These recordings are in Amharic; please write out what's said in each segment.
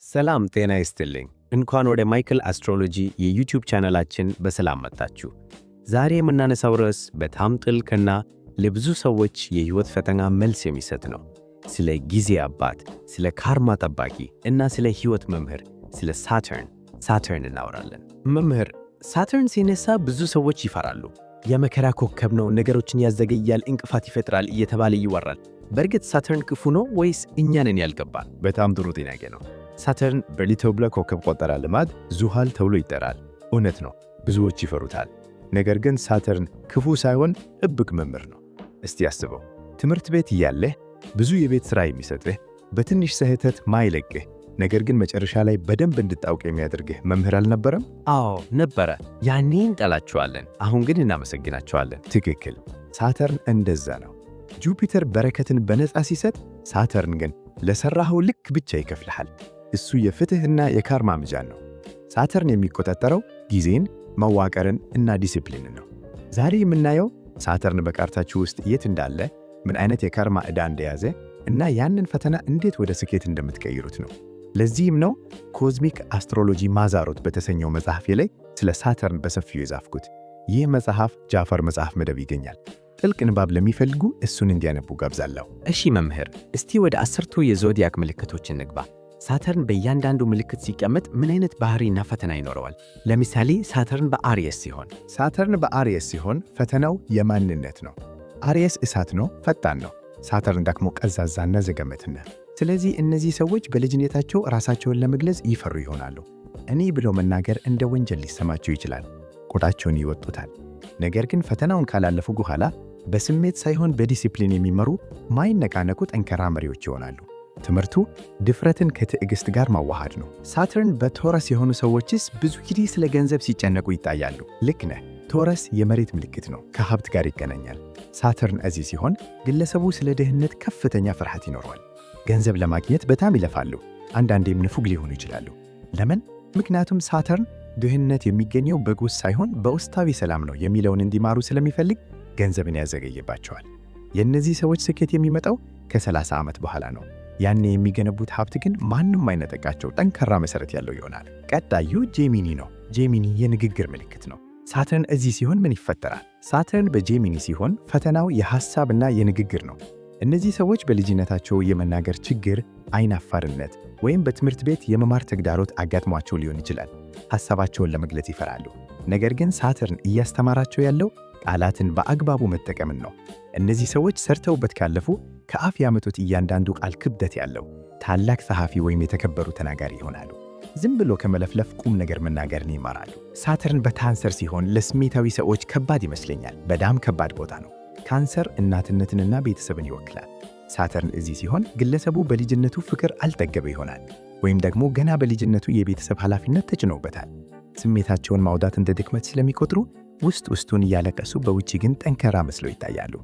ሰላም ጤና ይስጥልኝ። እንኳን ወደ ማይክል አስትሮሎጂ የዩቲዩብ ቻናላችን በሰላም መጣችሁ። ዛሬ የምናነሳው ርዕስ በጣም ጥልቅና ለብዙ ሰዎች የህይወት ፈተና መልስ የሚሰጥ ነው። ስለ ጊዜ አባት፣ ስለ ካርማ ጠባቂ እና ስለ ህይወት መምህር ስለ ሳተርን እናወራለን። መምህር ሳተርን ሲነሳ ብዙ ሰዎች ይፈራሉ። የመከራ ኮከብ ነው፣ ነገሮችን ያዘገያል፣ እንቅፋት ይፈጥራል እየተባለ ይወራል። በእርግጥ ሳተርን ክፉ ነው ወይስ እኛ ነን ያልገባን? በጣም ጥሩ ጥያቄ ነው። ሳተርን በሊቶብለ ኮከብ ቆጠራ ልማድ ዙሃል ተብሎ ይጠራል። እውነት ነው፣ ብዙዎች ይፈሩታል። ነገር ግን ሳተርን ክፉ ሳይሆን እብቅ መምህር ነው። እስቲ አስበው፣ ትምህርት ቤት እያለህ ብዙ የቤት ሥራ የሚሰጥህ፣ በትንሽ ስህተት ማይለቅህ፣ ነገር ግን መጨረሻ ላይ በደንብ እንድታውቅ የሚያደርግህ መምህር አልነበረም? አዎ ነበረ። ያኔ እንጠላቸዋለን፣ አሁን ግን እናመሰግናቸዋለን። ትክክል። ሳተርን እንደዛ ነው። ጁፒተር በረከትን በነፃ ሲሰጥ፣ ሳተርን ግን ለሠራኸው ልክ ብቻ ይከፍልሃል። እሱ የፍትሕና የካርማ ሚዛን ነው። ሳተርን የሚቆጣጠረው ጊዜን፣ መዋቅርን እና ዲሲፕሊንን ነው። ዛሬ የምናየው ሳተርን በካርታችሁ ውስጥ የት እንዳለ፣ ምን አይነት የካርማ ዕዳ እንደያዘ እና ያንን ፈተና እንዴት ወደ ስኬት እንደምትቀይሩት ነው። ለዚህም ነው ኮዝሚክ አስትሮሎጂ ማዛሮት በተሰኘው መጽሐፌ ላይ ስለ ሳተርን በሰፊው የጻፍኩት። ይህ መጽሐፍ ጃፈር መጽሐፍ መደብ ይገኛል። ጥልቅ ንባብ ለሚፈልጉ እሱን እንዲያነቡ ጋብዛለሁ። እሺ መምህር፣ እስቲ ወደ 10ቱ የዞዲያክ ምልክቶች እንግባ። ሳተርን በእያንዳንዱ ምልክት ሲቀመጥ ምን አይነት ባህሪና ፈተና ይኖረዋል? ለምሳሌ ሳተርን በአሪየስ ሲሆን። ሳተርን በአሪየስ ሲሆን ፈተናው የማንነት ነው። አሪየስ እሳት ነው፣ ፈጣን ነው። ሳተርን ደግሞ ቀዛዛና ዘገመትና። ስለዚህ እነዚህ ሰዎች በልጅነታቸው ራሳቸውን ለመግለጽ ይፈሩ ይሆናሉ። እኔ ብለው መናገር እንደ ወንጀል ሊሰማቸው ይችላል። ቆዳቸውን ይወጡታል። ነገር ግን ፈተናውን ካላለፉ በኋላ በስሜት ሳይሆን በዲሲፕሊን የሚመሩ ማይነቃነቁ ጠንካራ መሪዎች ይሆናሉ። ትምህርቱ ድፍረትን ከትዕግስት ጋር ማዋሃድ ነው። ሳተርን በቶረስ የሆኑ ሰዎችስ ብዙ ጊዜ ስለ ገንዘብ ሲጨነቁ ይታያሉ። ልክ ነህ። ቶረስ የመሬት ምልክት ነው፣ ከሀብት ጋር ይገናኛል። ሳተርን እዚህ ሲሆን ግለሰቡ ስለ ድህነት ከፍተኛ ፍርሃት ይኖረዋል። ገንዘብ ለማግኘት በጣም ይለፋሉ። አንዳንዴም ንፉግ ሊሆኑ ይችላሉ። ለምን? ምክንያቱም ሳተርን ድህነት የሚገኘው በጎስ ሳይሆን በውስጣዊ ሰላም ነው የሚለውን እንዲማሩ ስለሚፈልግ ገንዘብን ያዘገይባቸዋል። የእነዚህ ሰዎች ስኬት የሚመጣው ከ30 ዓመት በኋላ ነው። ያኔ የሚገነቡት ሀብት ግን ማንም አይነጠቃቸው፣ ጠንካራ መሠረት ያለው ይሆናል። ቀጣዩ ጄሚኒ ነው። ጄሚኒ የንግግር ምልክት ነው። ሳተርን እዚህ ሲሆን ምን ይፈጠራል? ሳተርን በጄሚኒ ሲሆን ፈተናው የሐሳብና የንግግር ነው። እነዚህ ሰዎች በልጅነታቸው የመናገር ችግር፣ አይናፋርነት ወይም በትምህርት ቤት የመማር ተግዳሮት አጋጥሟቸው ሊሆን ይችላል። ሐሳባቸውን ለመግለጽ ይፈራሉ። ነገር ግን ሳተርን እያስተማራቸው ያለው ቃላትን በአግባቡ መጠቀምን ነው። እነዚህ ሰዎች ሰርተውበት ካለፉ ከአፍ ያመጡት እያንዳንዱ ቃል ክብደት ያለው ታላቅ ጸሐፊ ወይም የተከበሩ ተናጋሪ ይሆናሉ። ዝም ብሎ ከመለፍለፍ ቁም ነገር መናገርን ይማራሉ። ሳተርን በካንሰር ሲሆን ለስሜታዊ ሰዎች ከባድ ይመስለኛል። በጣም ከባድ ቦታ ነው። ካንሰር እናትነትንና ቤተሰብን ይወክላል። ሳተርን እዚህ ሲሆን ግለሰቡ በልጅነቱ ፍቅር አልጠገበ ይሆናል፣ ወይም ደግሞ ገና በልጅነቱ የቤተሰብ ኃላፊነት ተጭኖበታል። ስሜታቸውን ማውጣት እንደ ድክመት ስለሚቆጥሩ ውስጥ ውስጡን እያለቀሱ በውጭ ግን ጠንካራ መስለው ይታያሉ።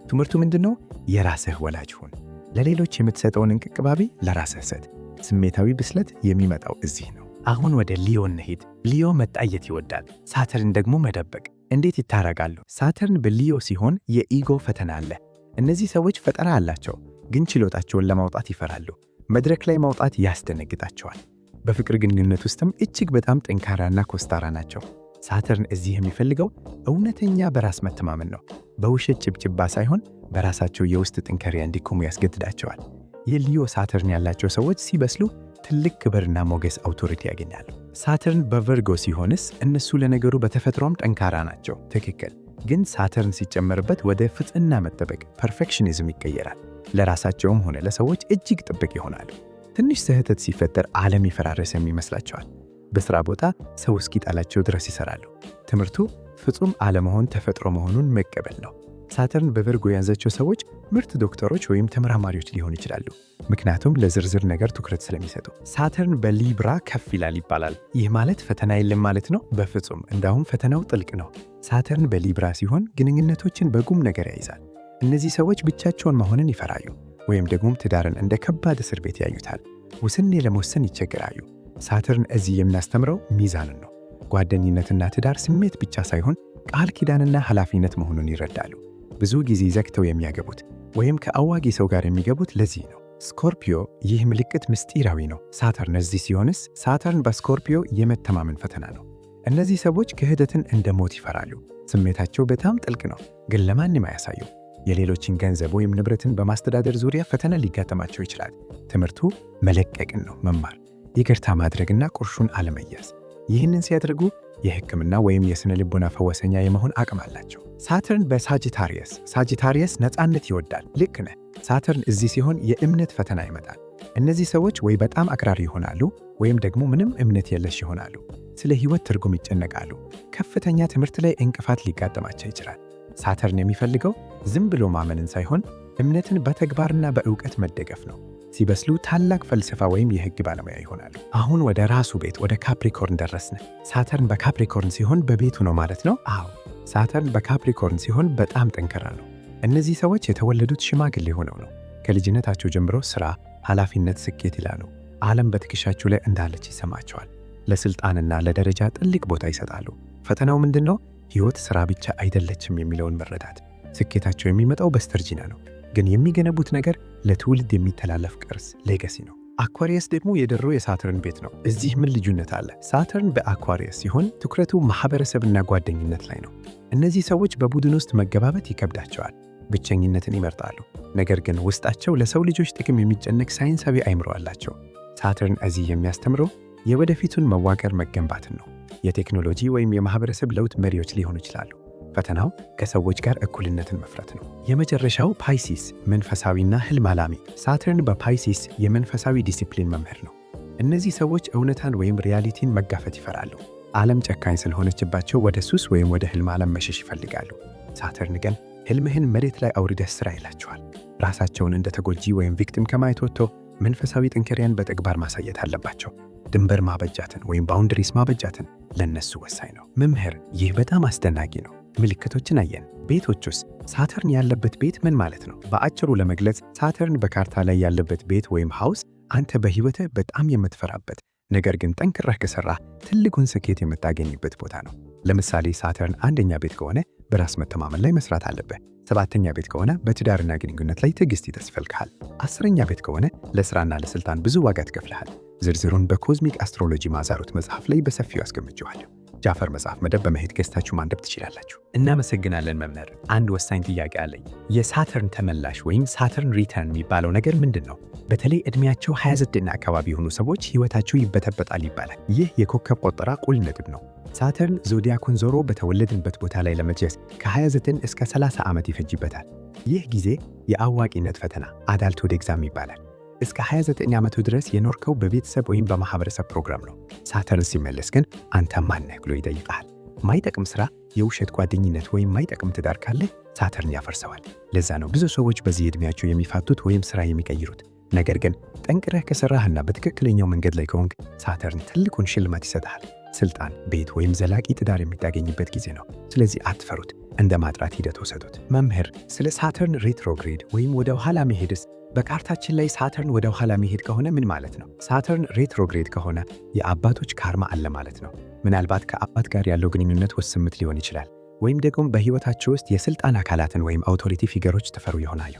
ትምህርቱ ምንድነው? የራስህ ወላጅ ሁን። ለሌሎች የምትሰጠውን እንክብካቤ ለራስህ ሰጥ። ስሜታዊ ብስለት የሚመጣው እዚህ ነው። አሁን ወደ ሊዮ እንሂድ። ሊዮ መጣየት ይወዳል፣ ሳተርን ደግሞ መደበቅ። እንዴት ይታረጋሉ? ሳተርን በሊዮ ሲሆን የኢጎ ፈተና አለ። እነዚህ ሰዎች ፈጠራ አላቸው፣ ግን ችሎታቸውን ለማውጣት ይፈራሉ። መድረክ ላይ ማውጣት ያስደነግጣቸዋል። በፍቅር ግንኙነት ውስጥም እጅግ በጣም ጠንካራና ኮስታራ ናቸው። ሳተርን እዚህ የሚፈልገው እውነተኛ በራስ መተማመን ነው። በውሸት ጭብጭባ ሳይሆን በራሳቸው የውስጥ ጥንካሬ እንዲቆሙ ያስገድዳቸዋል። የሊዮ ሳተርን ያላቸው ሰዎች ሲበስሉ ትልቅ ክብርና ሞገስ አውቶሪቲ ያገኛሉ። ሳተርን በቨርጎ ሲሆንስ እነሱ ለነገሩ በተፈጥሮም ጠንካራ ናቸው። ትክክል። ግን ሳተርን ሲጨመርበት ወደ ፍጥና መጠበቅ ፐርፌክሽኒዝም ይቀየራል። ለራሳቸውም ሆነ ለሰዎች እጅግ ጥብቅ ይሆናሉ። ትንሽ ስህተት ሲፈጠር ዓለም ይፈራረሰም ይመስላቸዋል። በሥራ ቦታ ሰው እስኪጣላቸው ድረስ ይሠራሉ። ትምህርቱ ፍጹም አለመሆን ተፈጥሮ መሆኑን መቀበል ነው። ሳተርን በቨርጎ የያዛቸው ሰዎች ምርጥ ዶክተሮች ወይም ተመራማሪዎች ሊሆኑ ይችላሉ፣ ምክንያቱም ለዝርዝር ነገር ትኩረት ስለሚሰጡ። ሳተርን በሊብራ ከፍ ይላል ይባላል። ይህ ማለት ፈተና የለም ማለት ነው? በፍጹም። እንዳውም ፈተናው ጥልቅ ነው። ሳተርን በሊብራ ሲሆን ግንኙነቶችን በቁም ነገር ያይዛል። እነዚህ ሰዎች ብቻቸውን መሆንን ይፈራሉ፣ ወይም ደግሞ ትዳርን እንደ ከባድ እስር ቤት ያዩታል። ውሳኔ ለመወሰን ይቸገራሉ። ሳተርን እዚህ የሚያስተምረው ሚዛንን ነው። ጓደኝነትና ትዳር ስሜት ብቻ ሳይሆን ቃል ኪዳንና ኃላፊነት መሆኑን ይረዳሉ። ብዙ ጊዜ ዘግተው የሚያገቡት ወይም ከአዋቂ ሰው ጋር የሚገቡት ለዚህ ነው። ስኮርፒዮ ይህ ምልክት ምስጢራዊ ነው። ሳተርን እዚህ ሲሆንስ? ሳተርን በስኮርፒዮ የመተማመን ፈተና ነው። እነዚህ ሰዎች ክህደትን እንደ ሞት ይፈራሉ። ስሜታቸው በጣም ጥልቅ ነው፣ ግን ለማንም አያሳዩ። የሌሎችን ገንዘብ ወይም ንብረትን በማስተዳደር ዙሪያ ፈተና ሊጋጠማቸው ይችላል። ትምህርቱ መለቀቅን ነው፣ መማር፣ ይቅርታ ማድረግና ቁርሹን አለመያዝ። ይህንን ሲያደርጉ የሕክምና ወይም የሥነ ልቦና ፈወሰኛ የመሆን አቅም አላቸው። ሳተርን በሳጂታሪየስ። ሳጂታሪየስ ነፃነት ይወዳል። ልክ ነህ። ሳተርን እዚህ ሲሆን የእምነት ፈተና ይመጣል። እነዚህ ሰዎች ወይ በጣም አክራሪ ይሆናሉ ወይም ደግሞ ምንም እምነት የለሽ ይሆናሉ። ስለ ሕይወት ትርጉም ይጨነቃሉ። ከፍተኛ ትምህርት ላይ እንቅፋት ሊጋጠማቸው ይችላል። ሳተርን የሚፈልገው ዝም ብሎ ማመንን ሳይሆን እምነትን በተግባርና በእውቀት መደገፍ ነው። ሲበስሉ ታላቅ ፈልሰፋ ወይም የሕግ ባለሙያ ይሆናሉ። አሁን ወደ ራሱ ቤት ወደ ካፕሪኮርን ደረስን። ሳተርን በካፕሪኮርን ሲሆን በቤቱ ነው ማለት ነው? አዎ። ሳተርን በካፕሪኮርን ሲሆን በጣም ጠንካራ ነው። እነዚህ ሰዎች የተወለዱት ሽማግሌ ሆነው ነው። ከልጅነታቸው ጀምሮ ሥራ፣ ኃላፊነት፣ ስኬት ይላሉ። ዓለም በትከሻቸው ላይ እንዳለች ይሰማቸዋል። ለሥልጣንና ለደረጃ ትልቅ ቦታ ይሰጣሉ። ፈተናው ምንድን ነው? ሕይወት ሥራ ብቻ አይደለችም የሚለውን መረዳት። ስኬታቸው የሚመጣው በስተርጂና ነው፣ ግን የሚገነቡት ነገር ለትውልድ የሚተላለፍ ቅርስ ሌጋሲ ነው። አኳሪየስ ደግሞ የድሮ የሳተርን ቤት ነው። እዚህ ምን ልዩነት አለ? ሳተርን በአኳሪየስ ሲሆን ትኩረቱ ማኅበረሰብና ጓደኝነት ላይ ነው። እነዚህ ሰዎች በቡድን ውስጥ መገባበት ይከብዳቸዋል፣ ብቸኝነትን ይመርጣሉ። ነገር ግን ውስጣቸው ለሰው ልጆች ጥቅም የሚጨነቅ ሳይንሳዊ አእምሮ አላቸው። ሳተርን እዚህ የሚያስተምረው የወደፊቱን መዋቅር መገንባትን ነው። የቴክኖሎጂ ወይም የማኅበረሰብ ለውጥ መሪዎች ሊሆኑ ይችላሉ። ፈተናው ከሰዎች ጋር እኩልነትን መፍራት ነው። የመጨረሻው ፓይሲስ፣ መንፈሳዊና ሕልም አላሚ። ሳተርን በፓይሲስ የመንፈሳዊ ዲሲፕሊን መምህር ነው። እነዚህ ሰዎች እውነታን ወይም ሪያሊቲን መጋፈት ይፈራሉ። ዓለም ጨካኝ ስለሆነችባቸው ወደ ሱስ ወይም ወደ ሕልም ዓለም መሸሽ ይፈልጋሉ። ሳተርን ግን ሕልምህን መሬት ላይ አውርደህ ሥራ ይላቸዋል። ራሳቸውን እንደ ተጎጂ ወይም ቪክቲም ከማየት ወጥቶ መንፈሳዊ ጥንካሬን በተግባር ማሳየት አለባቸው። ድንበር ማበጃትን ወይም ባውንደሪስ ማበጃትን ለነሱ ወሳኝ ነው። መምህር፣ ይህ በጣም አስደናቂ ነው። ምልክቶችን አየን። ቤቶቹስ? ሳተርን ያለበት ቤት ምን ማለት ነው? በአጭሩ ለመግለጽ ሳተርን በካርታ ላይ ያለበት ቤት ወይም ሃውስ አንተ በሕይወትህ በጣም የምትፈራበት ነገር ግን ጠንክረህ ከሠራህ ትልቁን ስኬት የምታገኝበት ቦታ ነው። ለምሳሌ ሳተርን አንደኛ ቤት ከሆነ በራስ መተማመን ላይ መስራት አለብህ። ሰባተኛ ቤት ከሆነ በትዳርና ግንኙነት ላይ ትዕግስት ይተስፈልግሃል። 10ኛ ቤት ከሆነ ለሥራና ለሥልጣን ብዙ ዋጋ ትከፍልሃል። ዝርዝሩን በኮዝሚክ አስትሮሎጂ ማዛሮት መጽሐፍ ላይ በሰፊው አስቀምጬዋለሁ። ጃፈር መጽሐፍ መደብ በመሄድ ገዝታችሁ ማንበብ ትችላላችሁ። እናመሰግናለን መምህር። አንድ ወሳኝ ጥያቄ አለኝ። የሳተርን ተመላሽ ወይም ሳተርን ሪተርን የሚባለው ነገር ምንድን ነው? በተለይ ዕድሜያቸው 29 አካባቢ የሆኑ ሰዎች ሕይወታቸው ይበተበጣል ይባላል። ይህ የኮከብ ቆጠራ ቁል ነጥብ ነው። ሳተርን ዞዲያኩን ዞሮ በተወለድንበት ቦታ ላይ ለመድረስ ከ29 እስከ 30 ዓመት ይፈጅበታል። ይህ ጊዜ የአዋቂነት ፈተና አዳልትሁድ ኤግዛም ይባላል። እስከ 29 ዓመቱ ድረስ የኖርከው በቤተሰብ ወይም በማኅበረሰብ ፕሮግራም ነው። ሳተርን ሲመለስ ግን አንተ ማነህ ብሎ ይጠይቃል። ማይጠቅም ሥራ፣ የውሸት ጓደኝነት ወይም ማይጠቅም ትዳር ካለ ሳተርን ያፈርሰዋል። ለዛ ነው ብዙ ሰዎች በዚህ ዕድሜያቸው የሚፋቱት ወይም ሥራ የሚቀይሩት። ነገር ግን ጠንክረህ ከሠራህና በትክክለኛው መንገድ ላይ ከሆንክ ሳተርን ትልቁን ሽልማት ይሰጥሃል። ሥልጣን፣ ቤት ወይም ዘላቂ ትዳር የሚታገኝበት ጊዜ ነው። ስለዚህ አትፈሩት፣ እንደ ማጥራት ሂደት ወሰዱት። መምህር፣ ስለ ሳተርን ሬትሮግሬድ ወይም ወደ ኋላ መሄድስ? በካርታችን ላይ ሳተርን ወደ ኋላ መሄድ ከሆነ ምን ማለት ነው? ሳተርን ሬትሮግሬድ ከሆነ የአባቶች ካርማ አለ ማለት ነው። ምናልባት ከአባት ጋር ያለው ግንኙነት ውስምት ሊሆን ይችላል፣ ወይም ደግሞ በሕይወታቸው ውስጥ የሥልጣን አካላትን ወይም አውቶሪቲ ፊገሮች ትፈሩ ይሆናሉ።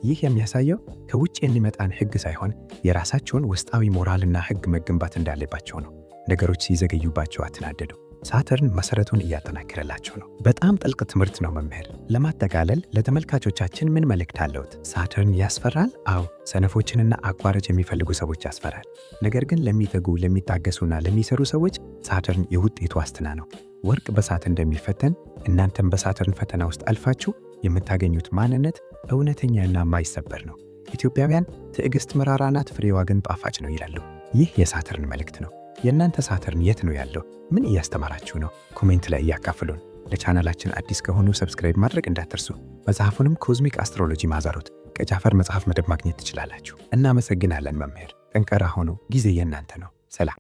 ይህ የሚያሳየው ከውጭ የሚመጣን ሕግ ሳይሆን የራሳቸውን ውስጣዊ ሞራልና ሕግ መገንባት እንዳለባቸው ነው። ነገሮች ሲዘገዩባቸው አትናደዱ። ሳተርን መሠረቱን እያጠናከረላቸው ነው። በጣም ጥልቅ ትምህርት ነው መምህር። ለማጠቃለል ለተመልካቾቻችን ምን መልእክት አለዎት? ሳተርን ያስፈራል? አዎ፣ ሰነፎችንና አቋራጭ የሚፈልጉ ሰዎች ያስፈራል። ነገር ግን ለሚተጉ፣ ለሚታገሱና ለሚሰሩ ሰዎች ሳተርን የውጤቱ ዋስትና ነው። ወርቅ በሳት እንደሚፈተን እናንተም በሳተርን ፈተና ውስጥ አልፋችሁ የምታገኙት ማንነት እውነተኛና የማይሰበር ነው። ኢትዮጵያውያን ትዕግሥት መራራ ናት፣ ፍሬዋ ግን ጣፋጭ ነው ይላሉ። ይህ የሳተርን መልእክት ነው። የእናንተ ሳተርን የት ነው ያለው? ምን እያስተማራችሁ ነው? ኮሜንት ላይ እያካፍሉን። ለቻናላችን አዲስ ከሆኑ ሰብስክራይብ ማድረግ እንዳትርሱ። መጽሐፉንም ኮዝሚክ አስትሮሎጂ ማዛሮት ከጃፈር መጽሐፍ መደብ ማግኘት ትችላላችሁ። እናመሰግናለን መምህር። ጠንካራ ሆኖ ጊዜ የእናንተ ነው። ሰላም።